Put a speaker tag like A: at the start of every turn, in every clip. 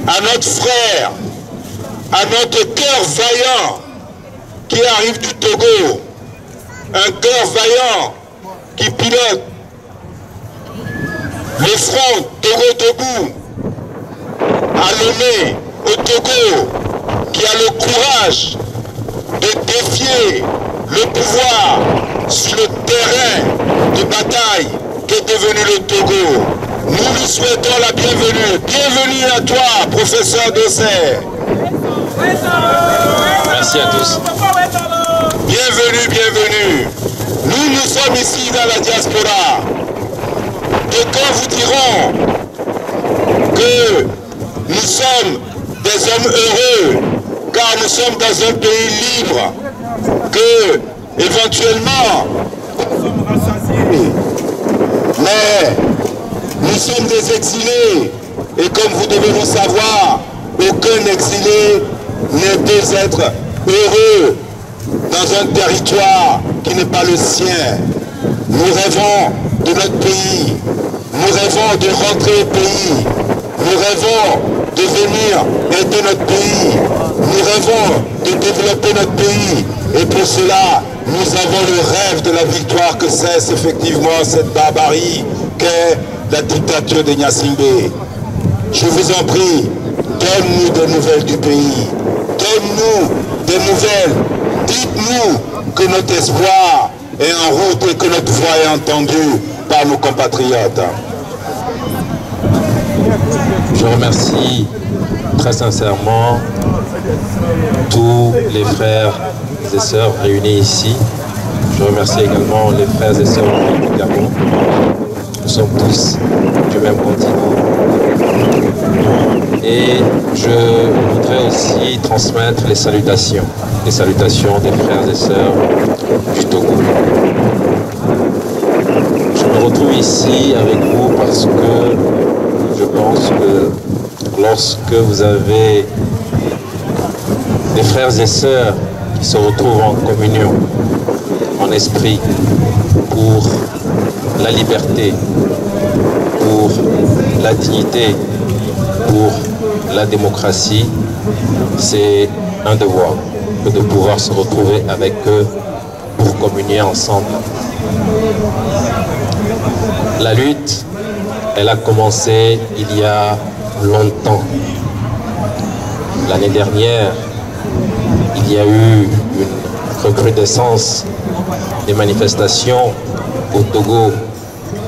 A: à notre frère, à notre cœur vaillant qui arrive du Togo, un cœur vaillant qui pilote le front Togo-Togo, à Lomé, au Togo, qui a le courage de défier le pouvoir sur le terrain de bataille qu'est devenu le Togo. Nous lui souhaitons la bienvenue. Bienvenue à toi, professeur Dosset.
B: Merci à tous.
A: Bienvenue, bienvenue. Nous sommes ici dans la diaspora. D'aucuns vous diront que nous sommes des hommes heureux, car nous sommes dans un pays libre, que éventuellement nous sommes rassasiés. Mais nous sommes des exilés, et comme vous devez le savoir, aucun exilé ne peut être heureux dans un territoire qui n'est pas le sien. Nous rêvons de notre pays, nous rêvons de rentrer au pays, nous rêvons de venir aider notre pays, nous rêvons de développer notre pays, et pour cela, nous avons le rêve de la victoire que cesse effectivement cette barbarie qu'est la dictature de Gnassingbé. Je vous en prie, donne-nous des nouvelles du pays, donne-nous des nouvelles, dites-nous que notre espoir est en route et que notre voix est entendue par nos compatriotes.
B: Je remercie très sincèrement tous les frères et sœurs réunis ici. Je remercie également les frères et sœurs du Gabon. Nous sommes tous du même continent. Et je voudrais aussi transmettre les salutations des frères et sœurs du Togo. Je me retrouve ici avec vous parce que je pense que lorsque vous avez des frères et sœurs qui se retrouvent en communion, en esprit, pour la liberté, pour la dignité, pour la démocratie, c'est un devoir que de pouvoir se retrouver avec eux pour communier ensemble. La lutte, elle a commencé il y a longtemps. L'année dernière, il y a eu une recrudescence des manifestations au Togo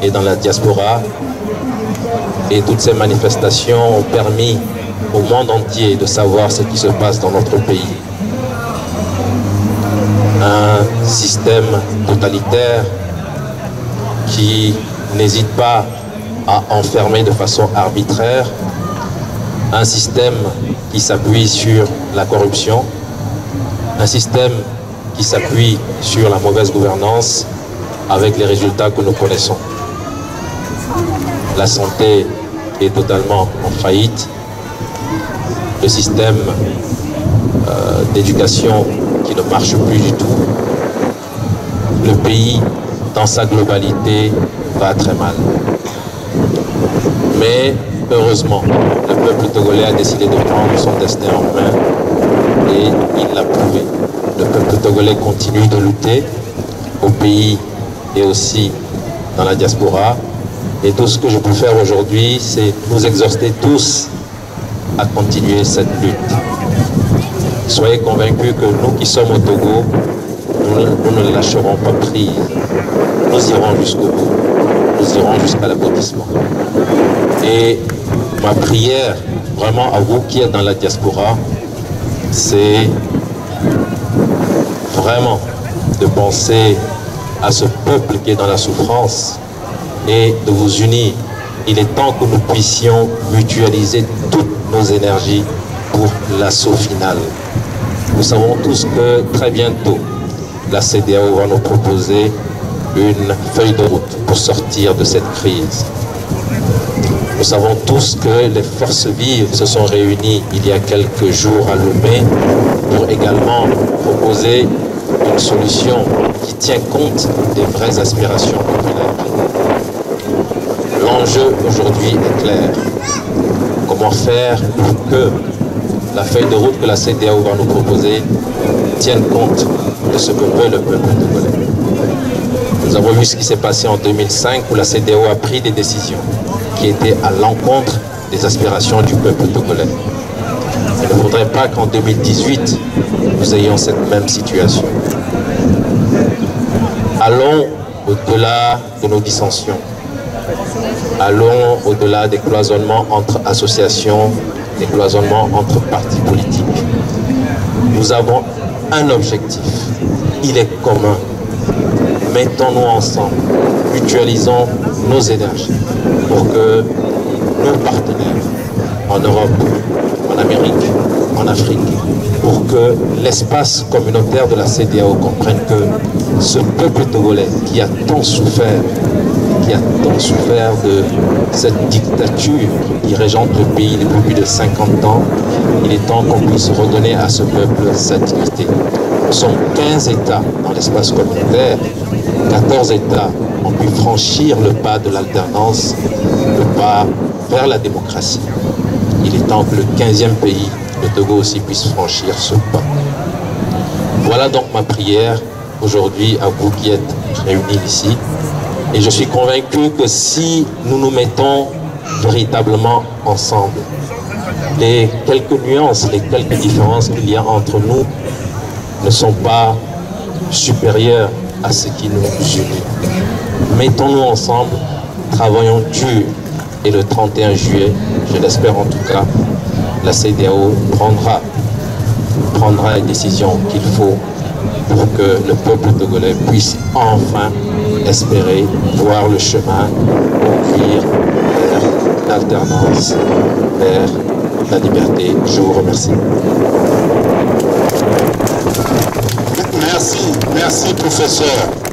B: et dans la diaspora. Et toutes ces manifestations ont permis au monde entier de savoir ce qui se passe dans notre pays. Un système totalitaire qui n'hésite pas à enfermer de façon arbitraire, un système qui s'appuie sur la corruption, un système qui s'appuie sur la mauvaise gouvernance avec les résultats que nous connaissons. La santé est totalement en faillite, le système d'éducation qui ne marche plus du tout, le pays dans sa globalité va très mal. Mais heureusement, le peuple togolais a décidé de prendre son destin en main et il l'a prouvé. Le peuple togolais continue de lutter au pays et aussi dans la diaspora. Et tout ce que je peux faire aujourd'hui, c'est nous exhorter tous à continuer cette lutte. Soyez convaincus que nous qui sommes au Togo, nous ne lâcherons pas prise. Nous irons jusqu'au bout. Nous irons jusqu'à l'aboutissement. Et ma prière, vraiment à vous qui êtes dans la diaspora, c'est vraiment de penser à ce peuple qui est dans la souffrance et de vous unir. Il est temps que nous puissions mutualiser toutes nos énergies pour l'assaut final. Nous savons tous que très bientôt, la CEDEAO va nous proposer une feuille de route pour sortir de cette crise. Nous savons tous que les forces vives se sont réunies il y a quelques jours à Lomé pour également proposer une solution qui tient compte des vraies aspirations populaires. L'enjeu aujourd'hui est clair. Comment comment faire pour que la feuille de route que la CEDEAO va nous proposer tienne compte de ce que veut le peuple togolais. Nous avons vu ce qui s'est passé en 2005 où la CEDEAO a pris des décisions qui étaient à l'encontre des aspirations du peuple togolais. Il ne faudrait pas qu'en 2018, nous ayons cette même situation. Allons au-delà de nos dissensions. Allons au-delà des cloisonnements entre associations, des cloisonnements entre partis politiques. Nous avons un objectif. Il est commun. Mettons-nous ensemble. Mutualisons nos énergies pour que nos partenaires en Europe, en Amérique, en Afrique, pour que l'espace communautaire de la CEDEAO comprenne que ce peuple togolais qui a tant souffert de cette dictature qui régente le pays depuis plus de 50 ans, il est temps qu'on puisse redonner à ce peuple sa dignité. Nous sommes 15 États dans l'espace communautaire, 14 États ont pu franchir le pas de l'alternance, le pas vers la démocratie. Il est temps que le 15e pays, le Togo aussi, puisse franchir ce pas. Voilà donc ma prière aujourd'hui à vous qui êtes réunis ici. Et je suis convaincu que si nous nous mettons véritablement ensemble, les quelques nuances, les quelques différences qu'il y a entre nous ne sont pas supérieures à ce qui nous unit. Mettons-nous ensemble, travaillons dur et le 31 juillet, je l'espère en tout cas, la CEDEAO prendra les décisions qu'il faut pour que le peuple togolais puisse enfin espérer voir le chemin conduire vers l'alternance, vers la liberté. Je vous remercie.
A: Merci professeur.